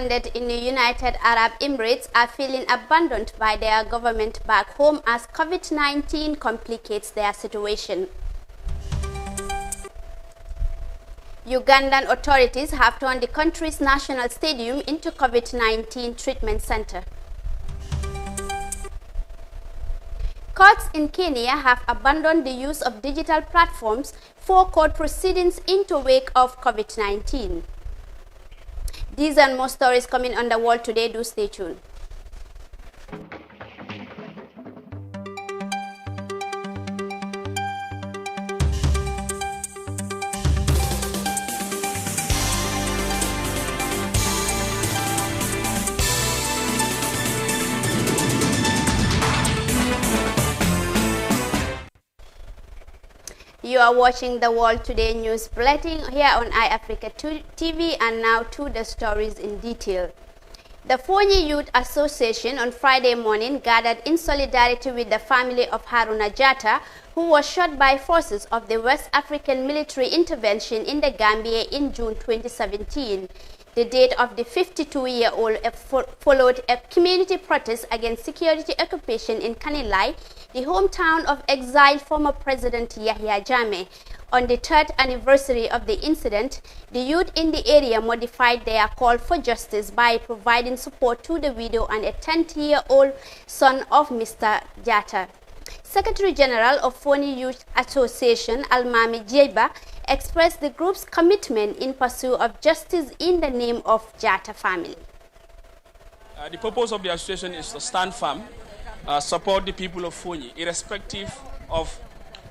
stranded in the United Arab Emirates are feeling abandoned by their government back home as COVID-19 complicates their situation. Ugandan authorities have turned the country's national stadium into COVID-19 treatment center. Courts in Kenya have abandoned the use of digital platforms for court proceedings into wake of COVID-19. These and more stories coming on the world today. Do stay tuned. You are watching the World Today News Bulletin here on iAfrica TV, and now to the stories in detail. The Fonyi Youth Association on Friday morning gathered in solidarity with the family of Haruna Jatta, who was shot by forces of the West African military intervention in the Gambia in June 2017. The death of the 52-year-old followed a community protest against security occupation in Kanilai, the hometown of exiled former President Yahya Jammeh. On the third anniversary of the incident, the youth in the area modified their call for justice by providing support to the widow and a 10-year-old son of Mr. Jatta. Secretary General of Fonyi Youth Association, Almami Jeba, expressed the group's commitment in pursuit of justice in the name of Jatta family. The purpose of the association is to stand firm, support the people of Fonyi, irrespective of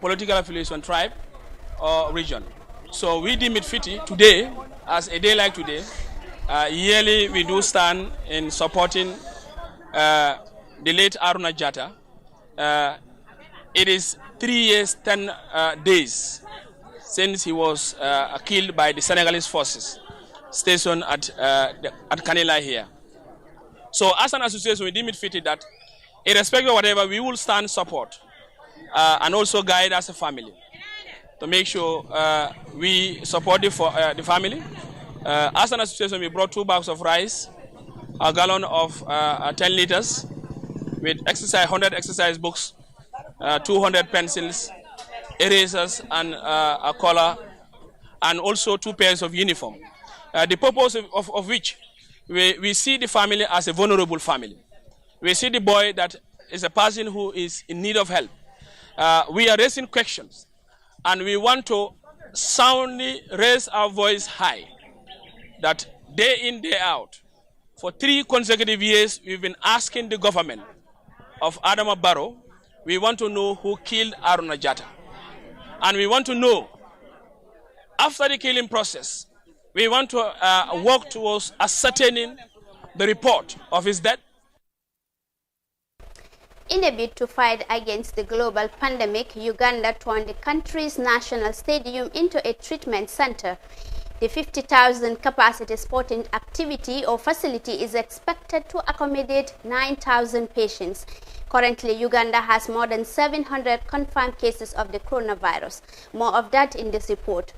political affiliation, tribe, or region. So we deem it fitting today, as a day like today, yearly we do stand in supporting the late Haruna Jatta. It is 3 years, 10 days since he was killed by the Senegalese forces stationed at Kanilai here. So as an association, we deem it fitting that irrespective of whatever, we will stand support and also guide as a family to make sure we support the family. As an association, we brought 2 bags of rice, a gallon of 10 liters with 100 exercise books, 200 pencils, erasers, and a collar, and also 2 pairs of uniform. The purpose of which we see the family as a vulnerable family. We see the boy that is a person who is in need of help. We are raising questions, and we want to soundly raise our voice high that day in, day out, for 3 consecutive years, we've been asking the government of Adama Barrow, we want to know who killed Haruna Jatta. And we want to know, after the killing process, we want to work towards ascertaining the report of his death. In a bid to fight against the global pandemic, Uganda turned the country's national stadium into a treatment center. The 50,000 capacity sporting activity or facility is expected to accommodate 9,000 patients. Currently, Uganda has more than 700 confirmed cases of the coronavirus. More of that in this report.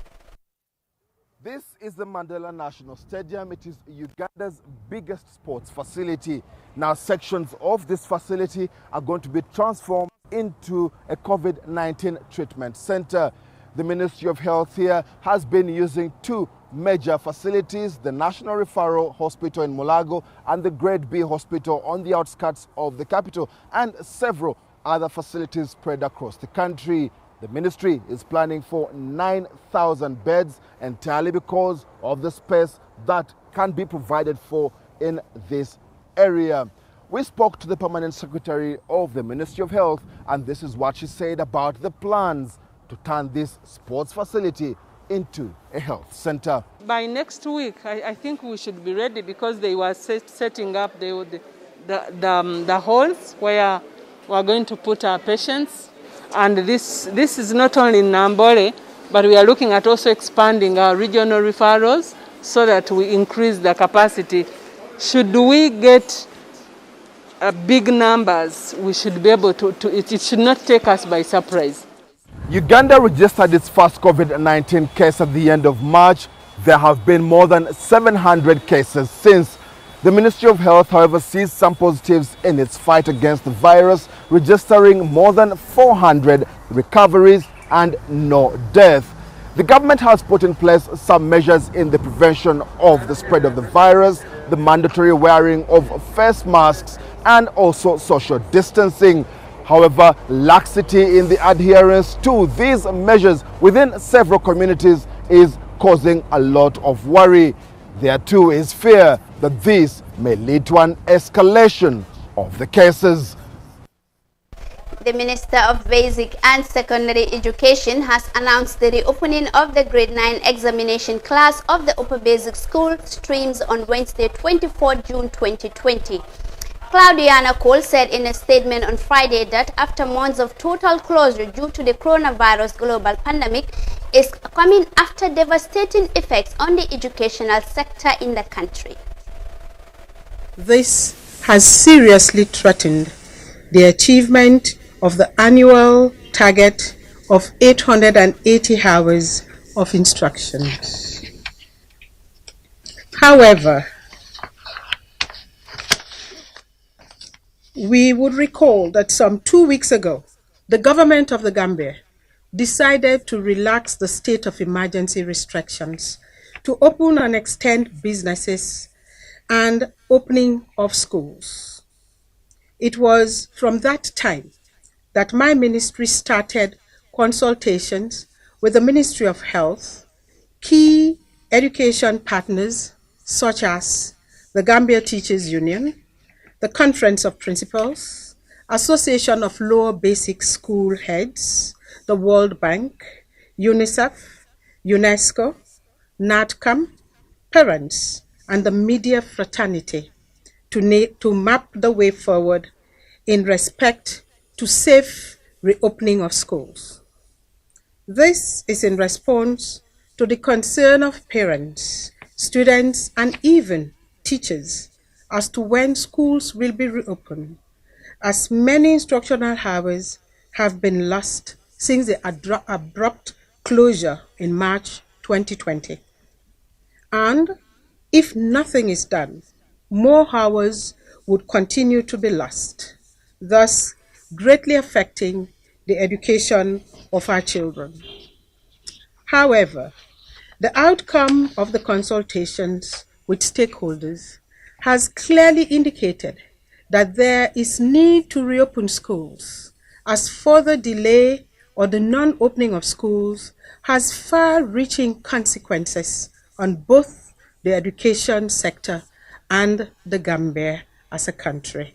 This is the Mandela National Stadium. It is Uganda's biggest sports facility. Now, sections of this facility are going to be transformed into a COVID-19 treatment center. The Ministry of Health here has been using 2 major facilities, the National Referral Hospital in Mulago and the Grade B Hospital on the outskirts of the capital, and several other facilities spread across the country. The ministry is planning for 9,000 beds entirely because of the space that can be provided for in this area. We spoke to the Permanent Secretary of the Ministry of Health, and this is what she said about the plans to turn this sports facility into a health center. By next week, I think we should be ready, because they were setting up the halls where we're going to put our patients. And this is not only in Nambole, but we are looking at also expanding our regional referrals so that we increase the capacity. Should we get big numbers, we should be able to it should not take us by surprise. Uganda registered its first COVID-19 case at the end of March. There have been more than 700 cases since. The Ministry of Health, however, sees some positives in its fight against the virus, registering more than 400 recoveries and no death. The government has put in place some measures in the prevention of the spread of the virus, the mandatory wearing of face masks and also social distancing. However, laxity in the adherence to these measures within several communities is causing a lot of worry. There too is fear that this may lead to an escalation of the cases. The Minister of Basic and Secondary Education has announced the reopening of the Grade 9 examination class of the Upper Basic School streams on Wednesday, 24 June 2020. Claudiana Cole said in a statement on Friday that after months of total closure due to the coronavirus global pandemic is coming after devastating effects on the educational sector in the country. This has seriously threatened the achievement of the annual target of 880 hours of instruction. However, we would recall that some 2 weeks ago, the government of the Gambia decided to relax the state of emergency restrictions to open and extend businesses and opening of schools. It was from that time that my ministry started consultations with the Ministry of Health, key education partners such as the Gambia Teachers Union, the Conference of Principals, Association of Lower Basic School Heads, the World Bank, UNICEF, UNESCO, NADCAM, parents, and the media fraternity to map the way forward in respect to safe reopening of schools. This is in response to the concern of parents, students, and even teachers as to when schools will be reopened, as many instructional hours have been lost since the abrupt closure in March 2020. And if nothing is done, more hours would continue to be lost, thus greatly affecting the education of our children. However, the outcome of the consultations with stakeholders has clearly indicated that there is need to reopen schools, as further delay or the non-opening of schools has far-reaching consequences on both the education sector and the Gambia as a country.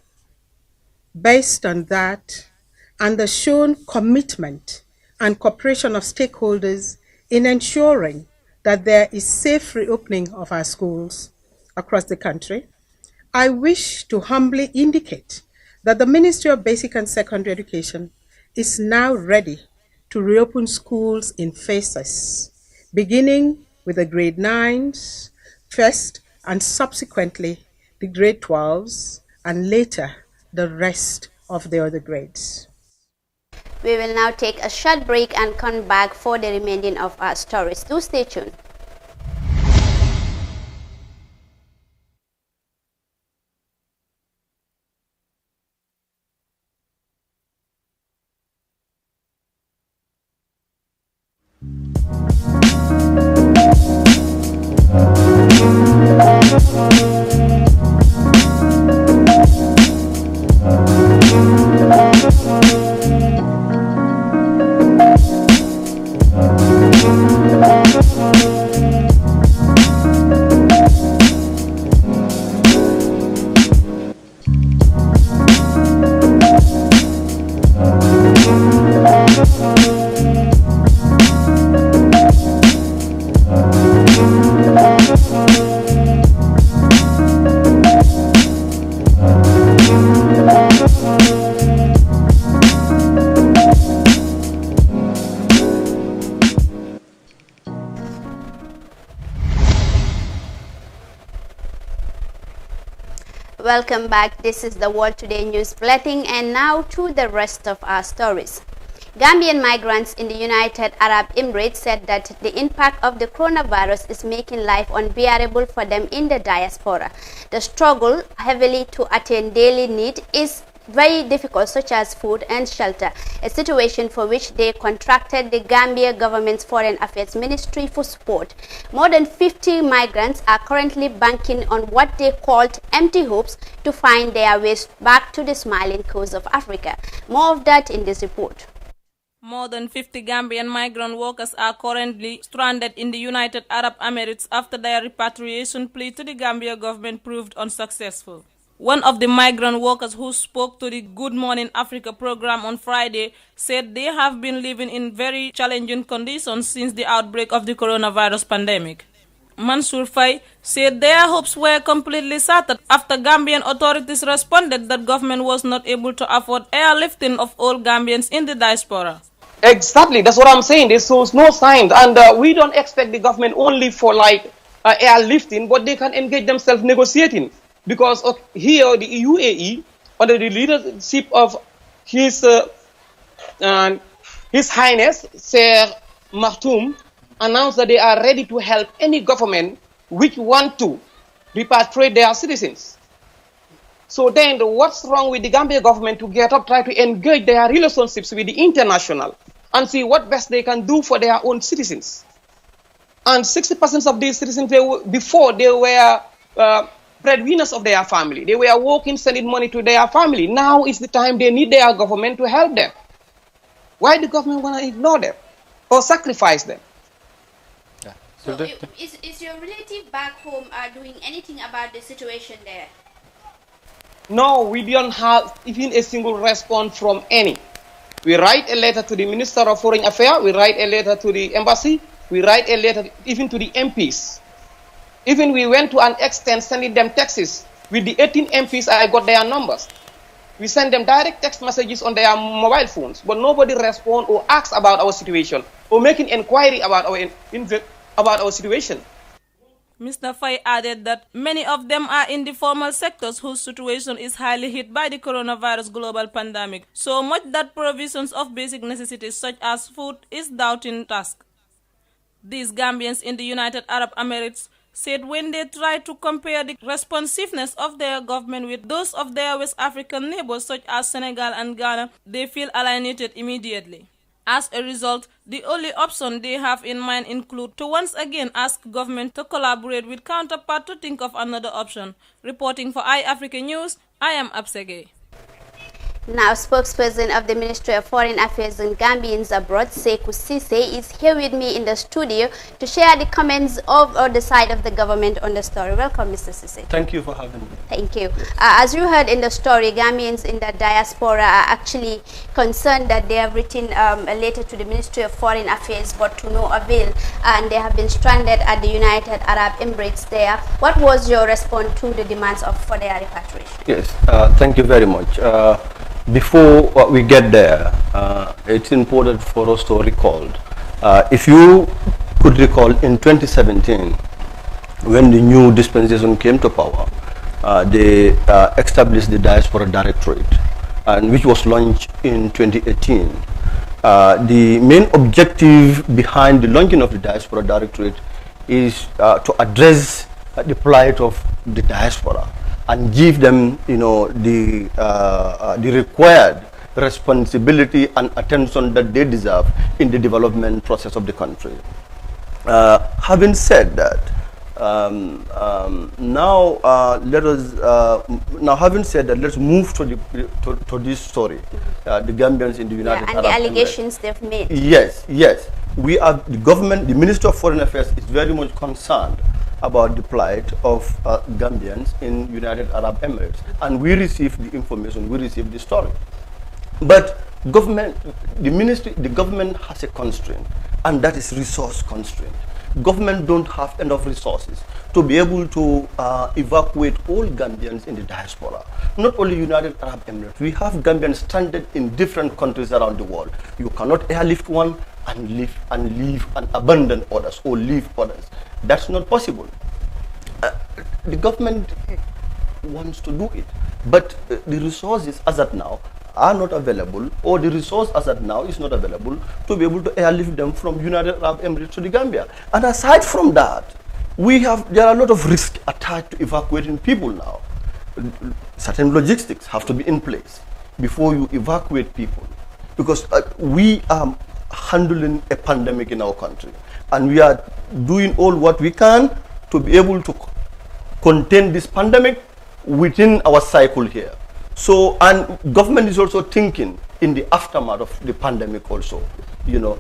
Based on that, and the shown commitment and cooperation of stakeholders in ensuring that there is safe reopening of our schools across the country, I wish to humbly indicate that the Ministry of Basic and Secondary Education is now ready to reopen schools in phases, beginning with the grade 9s first and subsequently the grade 12s and later the rest of the other grades. We will now take a short break and come back for the remaining of our stories. Do stay tuned. Welcome back. This is the World Today News Bulletin, and now to the rest of our stories. Gambian migrants in the United Arab Emirates said that the impact of the coronavirus is making life unbearable for them in the diaspora. The struggle heavily to attain daily need is very difficult, such as food and shelter, a situation for which they contracted the Gambia government's Foreign Affairs Ministry for support. More than 50 migrants are currently banking on what they called empty hopes to find their ways back to the smiling coast of Africa. More of that in this report. More than 50 Gambian migrant workers are currently stranded in the United Arab Emirates after their repatriation plea to the Gambia government proved unsuccessful. One of the migrant workers who spoke to the Good Morning Africa program on Friday said they have been living in very challenging conditions since the outbreak of the coronavirus pandemic. Mansour Faye said their hopes were completely shattered after Gambian authorities responded that government was not able to afford airlifting of all Gambians in the diaspora. Exactly, that's what I'm saying. There shows no signs, and we don't expect the government only for like airlifting, but they can engage themselves negotiating. Because here, the UAE, under the leadership of His Highness Sir Maktoum, announced that they are ready to help any government which want to repatriate their citizens. So then, what's wrong with the Gambia government to get up, try to engage their relationships with the international, and see what best they can do for their own citizens? And 60% of these citizens, before they were breadwinners of their family. They were working, sending money to their family. Now is the time they need their government to help them. Why the government want to ignore them or sacrifice them? Yeah. So is your relative back home doing anything about the situation there? No, we don't have even a single response from any. We write a letter to the Minister of Foreign Affairs, we write a letter to the embassy, we write a letter even to the MPs. Even we went to an extent sending them texts. With the 18 MPs, I got their numbers. We send them direct text messages on their mobile phones, but nobody responds or asks about our situation or making inquiry about our situation. Mr. Faye added that many of them are in the formal sectors whose situation is highly hit by the coronavirus global pandemic, so much that provisions of basic necessities such as food is daunting task. These Gambians in the United Arab Emirates said when they try to compare the responsiveness of their government with those of their West African neighbors such as Senegal and Ghana, they feel alienated immediately. As a result, the only option they have in mind include to once again ask government to collaborate with counterpart to think of another option. Reporting for iAfrica News, I am Absege. Now, spokesperson of the Ministry of Foreign Affairs and Gambians Abroad, Sekou Cissé, is here with me in the studio to share the comments of the side of the government on the story. Welcome, Mr. Cissé. Thank you for having me. Thank you. As you heard in the story, Gambians in the diaspora are actually concerned that they have written a letter to the Ministry of Foreign Affairs, but to no avail, and they have been stranded at the United Arab Emirates there. What was your response to the demands for their repatriation? Yes, thank you very much. Before we get there, it's important for us to recall. If you could recall, in 2017, when the new dispensation came to power, they established the Diaspora Directorate, and which was launched in 2018. The main objective behind the launching of the Diaspora Directorate is to address the plight of the diaspora and give them, the required responsibility and attention that they deserve in the development process of the country. Having said that, let's move to this story. The Gambians in the United Arab and the allegations they've made. Yes. We are the government. The Minister of Foreign Affairs is very much concerned about the plight of Gambians in United Arab Emirates, and we received the information, we received the story. But the government has a constraint, and that is resource constraint. Government don't have enough resources to be able to evacuate all Gambians in the diaspora. Not only United Arab Emirates, we have Gambians stranded in different countries around the world. You cannot airlift one and leave and abandon others or leave others. That's not possible. The government wants to do it, but the resources as of now are not available, or the resource as at now is not available to be able to airlift them from United Arab Emirates to the Gambia. And aside from that, there are a lot of risk attached to evacuating people now. Certain logistics have to be in place before you evacuate people, because we are handling a pandemic in our country, and we are doing all what we can to be able to contain this pandemic within our cycle here. So, and government is also thinking in the aftermath of the pandemic also. You know,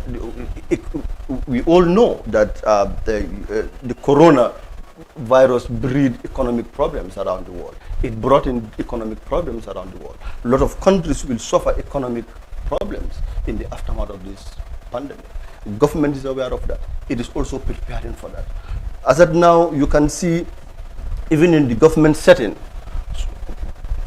we all know that the coronavirus breed economic problems around the world. It brought in economic problems around the world. A lot of countries will suffer economic problems in the aftermath of this pandemic. Government is aware of that. It is also preparing for that. As of now, you can see, even in the government setting,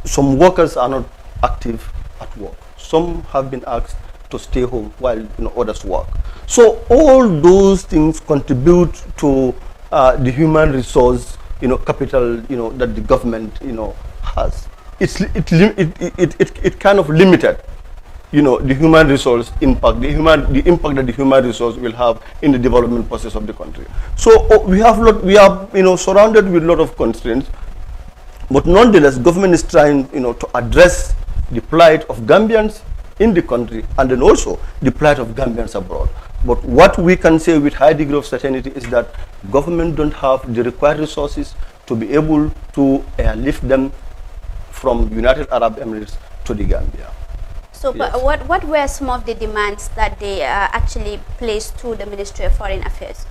some workers are not active at work. Some have been asked to stay home while others work. So all those things contribute to the human resource capital that the government has. It kind of limited the human resource impact, the impact that the human resource will have in the development process of the country. So we are surrounded with a lot of constraints, but nonetheless, government is trying to address the plight of Gambians in the country, and then also the plight of Gambians abroad. But what we can say with high degree of certainty is that government don't have the required resources to be able to airlift them from United Arab Emirates to the Gambia. So, yes. But what were some of the demands that they actually placed to the Ministry of Foreign Affairs?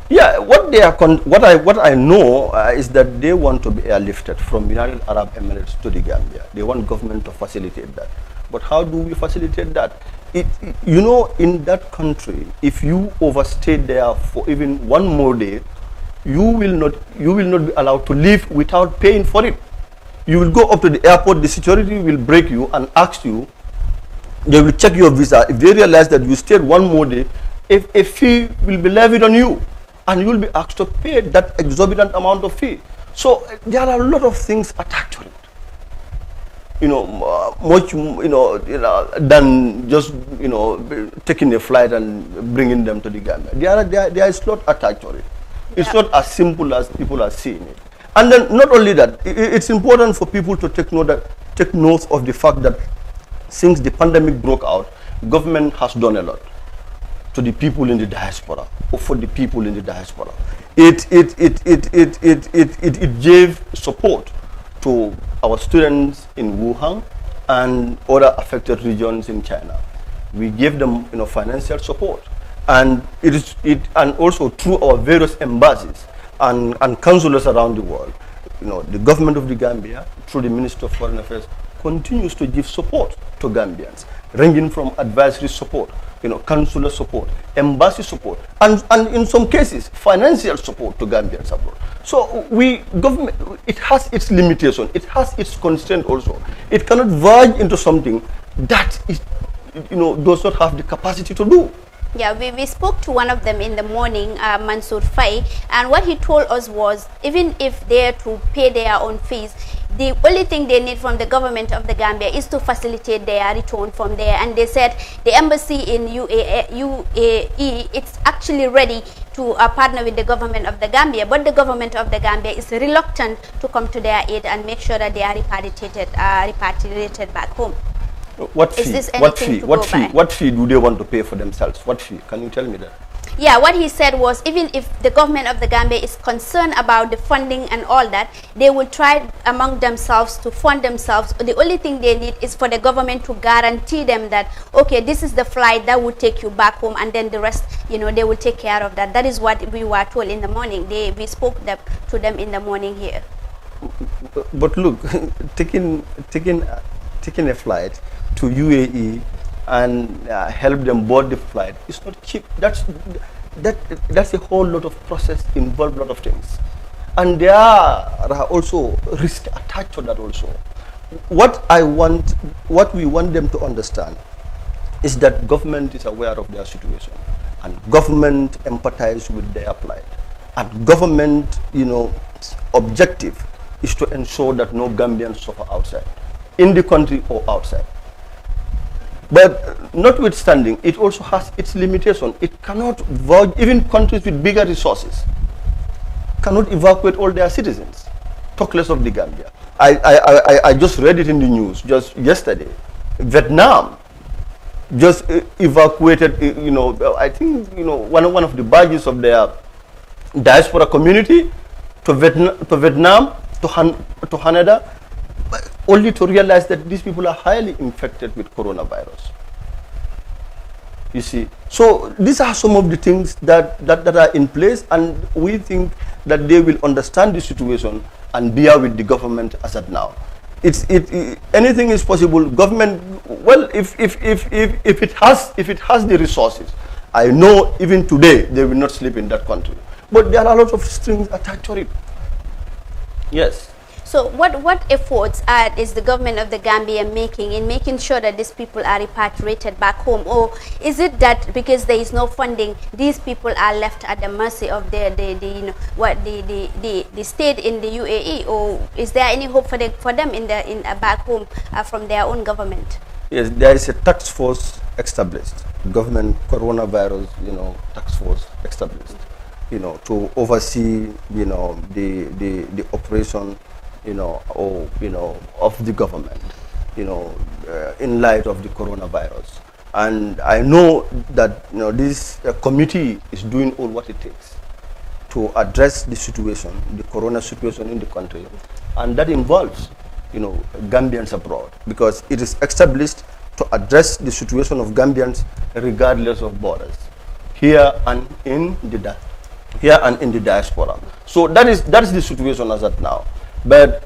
Yeah, what I know is that they want to be airlifted from United Arab Emirates to the Gambia. They want government to facilitate that. But how do we facilitate that? In that country, if you overstay there for even one more day, you will not be allowed to leave without paying for it. You will go up to the airport, the security will break you and ask you, they will check your visa. If they realize that you stayed one more day, a fee will be levied on you, and you will be asked to pay that exorbitant amount of fee. So there are a lot of things attached to it. Much than just taking a flight and bringing them to the Gambia. There is a lot attached to it. It's not as simple as people are seeing it. And then not only that, it's important for people to take note of the fact that since the pandemic broke out, government has done a lot to the people in the diaspora, or for the people in the diaspora. It gave support to our students in Wuhan and other affected regions in China. We gave them financial support, and and also through our various embassies and consulates around the world, the government of the Gambia, through the Ministry of Foreign Affairs, continues to give support to Gambians, ranging from advisory support, consular support, embassy support, and in some cases, financial support to Gambians abroad. So government, it has its limitation, it has its constraint also. It cannot verge into something that does not have the capacity to do. Yeah, we spoke to one of them in the morning, Mansour Fai, and what he told us was, even if they are to pay their own fees, the only thing they need from the government of the Gambia is to facilitate their return from there. And they said the embassy in UAE, it's actually ready to partner with the government of the Gambia, but the government of the Gambia is reluctant to come to their aid and make sure that they are repatriated back home. What fee? What fee do they want to pay for themselves? What fee? Can you tell me that? Yeah, what he said was, even if the government of the Gambia is concerned about the funding and all that, they will try among themselves to fund themselves. The only thing they need is for the government to guarantee them that, okay, this is the flight that will take you back home, and then the rest, they will take care of that. That is what we were told in the morning. We spoke to them in the morning here. But look, taking a flight to UAE and help them board the flight, it's not cheap. That's a whole lot of process involved, a lot of things, and there are also risks attached to that also. What we want them to understand is that government is aware of their situation, and government empathize with their plight, and government objective is to ensure that no Gambians suffer outside, in the country or outside. But notwithstanding, it also has its limitation. It cannot vouch, even countries with bigger resources cannot evacuate all their citizens, talk less of the Gambia. I just read it in the news just yesterday. Vietnam just evacuated, I think, one of the badges of their diaspora community to Vietnam, to Canada, only to realize that these people are highly infected with coronavirus. You see, so these are some of the things that are in place, and we think that they will understand the situation and bear with the government as at now. Anything is possible. Government, well, if it has the resources, I know even today they will not sleep in that country. But there are a lot of strings attached to it. Yes. So what efforts is the government of the Gambia making in making sure that these people are repatriated back home? Or is it that because there is no funding, these people are left at the mercy of the state in the UAE? Or is there any hope for them in back home from their own government? Yes, there is a task force established, government coronavirus, task force established, to oversee, the operation, of the government, in light of the coronavirus. And I know that, this committee is doing all what it takes to address the situation, the corona situation in the country. And that involves, Gambians abroad, because it is established to address the situation of Gambians regardless of borders, here and in the diaspora. So that is the situation as at now. But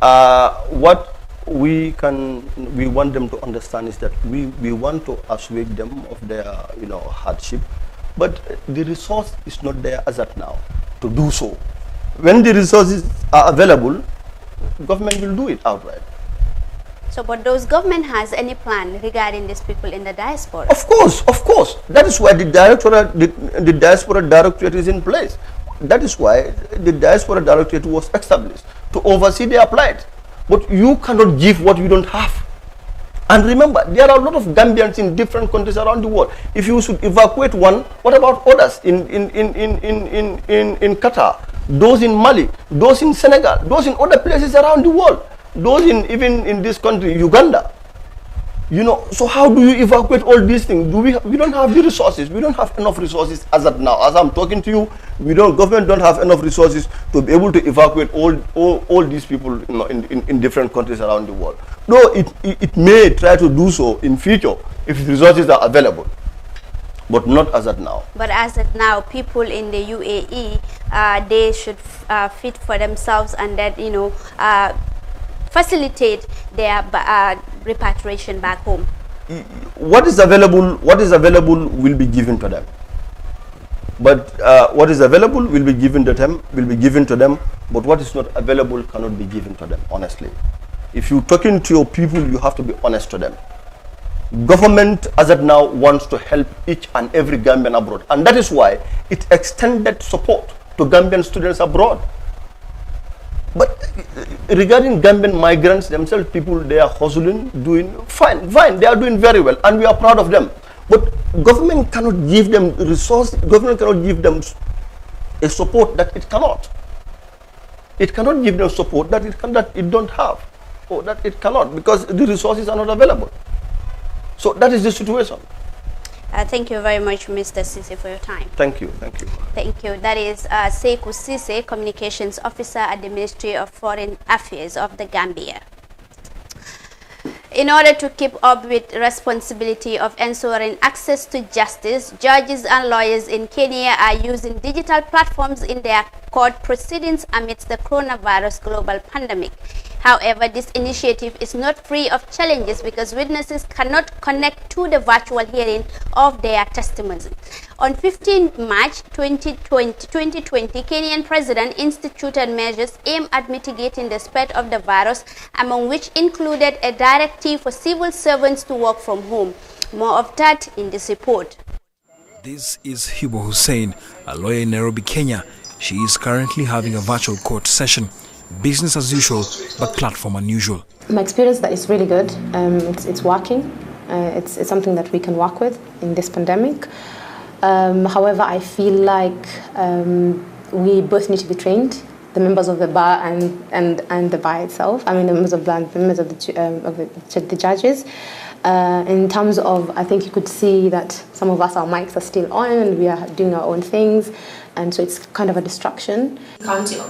what we want them to understand is that we want to assuage them of their hardship, but the resource is not there as at now to do so. When the resources are available, government will do it outright. So, but does government has any plan regarding these people in the diaspora? Of course. That is why the Diaspora Directorate is in place. That is why the Diaspora Directorate was established, to oversee their plight. But you cannot give what you don't have. And remember, there are a lot of Gambians in different countries around the world. If you should evacuate one, what about others in Qatar, those in Mali, those in Senegal, those in other places around the world, those even in this country, Uganda? So how do you evacuate all these things? We don't have the resources. We don't have enough resources as of now. As I'm talking to you, government don't have enough resources to be able to evacuate all these people in different countries around the world. Though it may try to do so in future if the resources are available, but not as of now. But as of now, people in the UAE, they should fit for themselves, and that facilitate their repatriation back home. What is available will be given to them. But what is available will be given to them. But what is not available cannot be given to them. Honestly, if you're talking to your people, you have to be honest to them. Government as of now wants to help each and every Gambian abroad, and that is why it extended support to Gambian students abroad. But regarding Gambian migrants themselves, people, they are hustling, doing fine, they are doing very well, and we are proud of them. But government cannot give them resources, government cannot give them a support that it cannot. It cannot give them support that it don't have, or that it cannot, because the resources are not available. So that is the situation. Thank you very much, Mr. Sise, for your time. Thank you. Thank you. That is Sekou Sise, Communications Officer at the Ministry of Foreign Affairs of the Gambia. In order to keep up with the responsibility of ensuring access to justice, judges and lawyers in Kenya are using digital platforms in their court proceedings amidst the coronavirus global pandemic. However, this initiative is not free of challenges because witnesses cannot connect to the virtual hearing of their testimonies. On 15 March 2020, Kenyan President instituted measures aimed at mitigating the spread of the virus, among which included a directive for civil servants to work from home. More of that in this report. This is Hibo Hussein, a lawyer in Nairobi, Kenya. She is currently having a virtual court session. Business as usual, but platform unusual. My experience that is really good. It's working. It's something that we can work with in this pandemic. However, I feel like we both need to be trained, the members of the bar and the bar itself. I mean, the members of the bar, the members of the judges. In terms of, I think you could see that some of us, our mics are still on and we are doing our own things. And so it's kind of a distraction.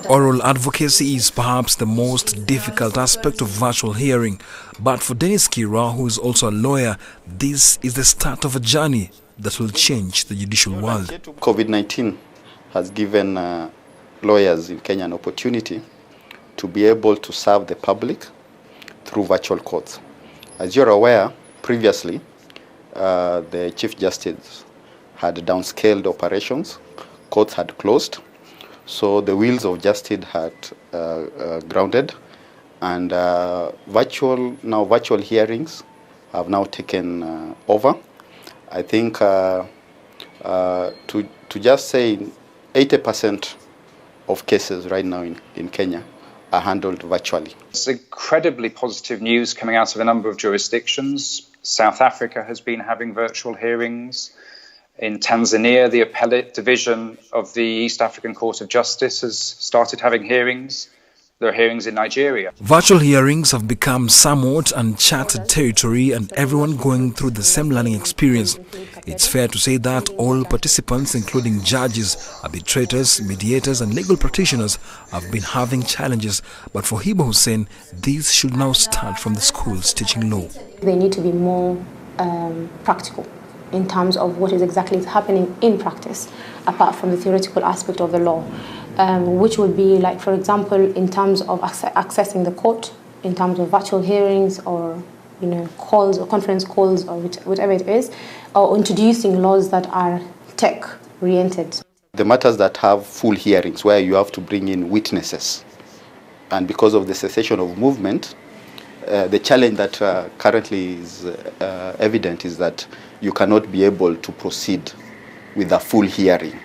Oral advocacy is perhaps the most difficult aspect of virtual hearing. But for Dennis Kira, who is also a lawyer, this is the start of a journey that will change the judicial world. COVID-19 has given lawyers in Kenya an opportunity to be able to serve the public through virtual courts. As you're aware, previously, the Chief Justice had downscaled operations. Courts had closed, so the wheels of justice had grounded, and virtual hearings have now taken over. I think to just say 80% of cases right now in Kenya are handled virtually. It's incredibly positive news coming out of a number of jurisdictions. South Africa has been having virtual hearings. In Tanzania, the appellate division of the East African Court of Justice has started having hearings. There are hearings in Nigeria. Virtual hearings have become somewhat uncharted territory, and everyone going through the same learning experience. It's fair to say that all participants, including judges, arbitrators, mediators and legal practitioners, have been having challenges. But for Hiba Hussein, these should now start from the schools teaching law. They need to be more practical in terms of what is exactly happening in practice, apart from the theoretical aspect of the law, which would be like, for example, in terms of accessing the court, in terms of virtual hearings or calls or conference calls or whatever it is, or introducing laws that are tech-oriented. The matters that have full hearings where you have to bring in witnesses, and because of the cessation of movement, the challenge that currently is evident is that you cannot be able to proceed with a full hearing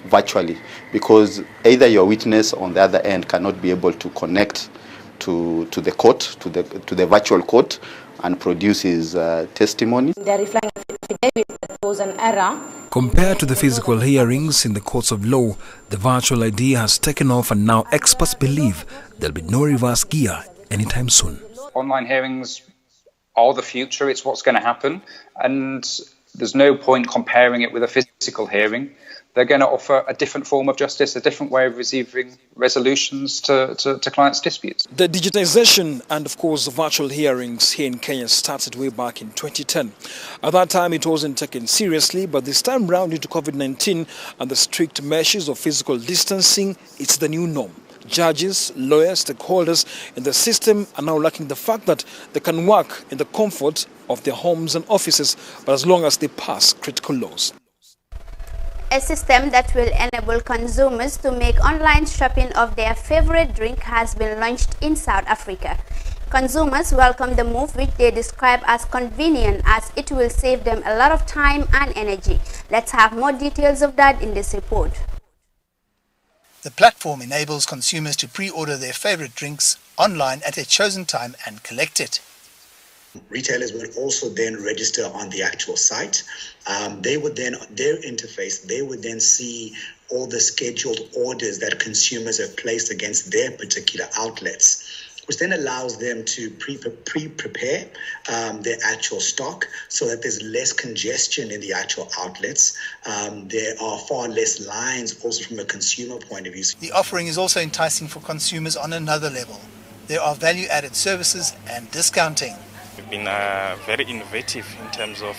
virtually, because either your witness on the other end cannot be able to connect to the court, to the virtual court, and produce his testimony. They're replying affidavit that was an error. Compared to the physical hearings in the courts of law, the virtual idea has taken off, and now experts believe there'll be no reverse gear anytime soon. Online hearings are the future. It's what's going to happen, and there's no point comparing it with a physical hearing. They're going to offer a different form of justice, a different way of receiving resolutions to clients' disputes. The digitization and, of course, the virtual hearings here in Kenya started way back in 2010. At that time, it wasn't taken seriously, but this time round, due to COVID-19 and the strict measures of physical distancing, it's the new norm. Judges, lawyers, stakeholders in the system are now lacking the fact that they can work in the comfort of their homes and offices, but as long as they pass critical laws. A system that will enable consumers to make online shopping of their favorite drink has been launched in South Africa. Consumers welcome the move, which they describe as convenient, as it will save them a lot of time and energy. Let's have more details of that in this report. The platform enables consumers to pre-order their favorite drinks online at a chosen time and collect it. Retailers would also then register on the actual site. They would then, their interface, they would then see all the scheduled orders that consumers have placed against their particular outlets, which then allows them to pre-prepare their actual stock so that there's less congestion in the actual outlets. There are far less lines also from a consumer point of view. The offering is also enticing for consumers on another level. There are value-added services and discounting. We've been very innovative in terms of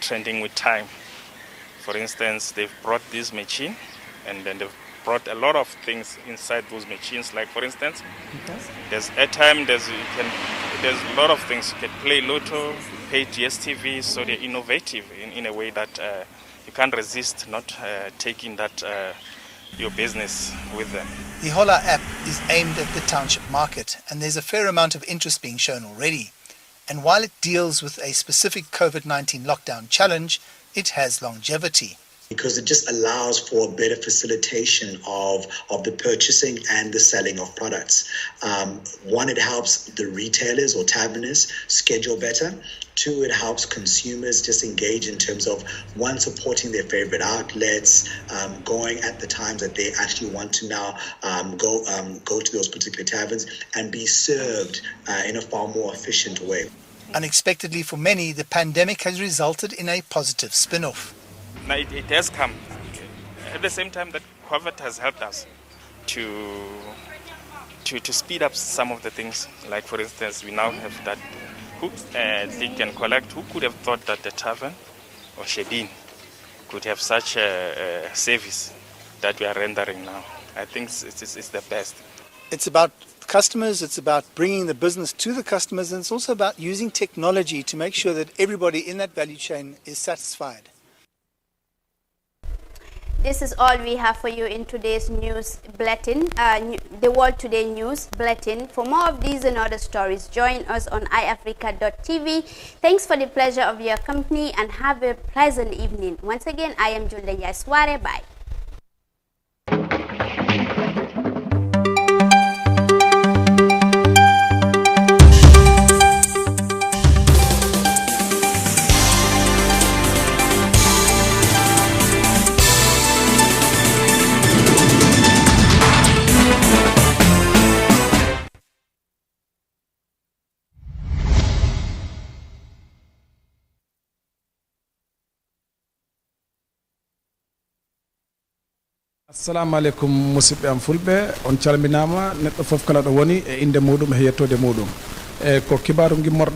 trending with time. For instance, they've brought this machine, and then they've brought a lot of things inside those machines. Like, for instance, there's airtime, there's a lot of things. You can play Lotto, pay DSTV, so they're innovative in a way that you can't resist not taking that your business with them. The Hola app is aimed at the township market, and there's a fair amount of interest being shown already. And while it deals with a specific COVID-19 lockdown challenge, it has longevity. because it just allows for a better facilitation of the purchasing and the selling of products. One, it helps the retailers or taverners schedule better. Two, it helps consumers just engage in terms of, one, supporting their favorite outlets, going at the times that they actually want to now go to those particular taverns and be served in a far more efficient way. Unexpectedly for many, the pandemic has resulted in a positive spin-off. Now it has come. At the same time that COVID has helped us to speed up some of the things. Like, for instance, we now have that click and collect. Who could have thought that the tavern or Shebeen could have such a service that we are rendering now? I think it's the best. It's about customers, it's about bringing the business to the customers, and it's also about using technology to make sure that everybody in that value chain is satisfied. This is all we have for you in today's news bulletin, the World Today News Bulletin. For more of these and other stories, join us on iafrica.tv. Thanks for the pleasure of your company and have a pleasant evening. Once again, I am Julde Yasware. Bye. Assalamu alaikum musidɓe am fulɓe, on calminama neɗɗo fof kala ɗo woni e inde muɗum e yettode muɗum. Ko kibaru gimmorɗo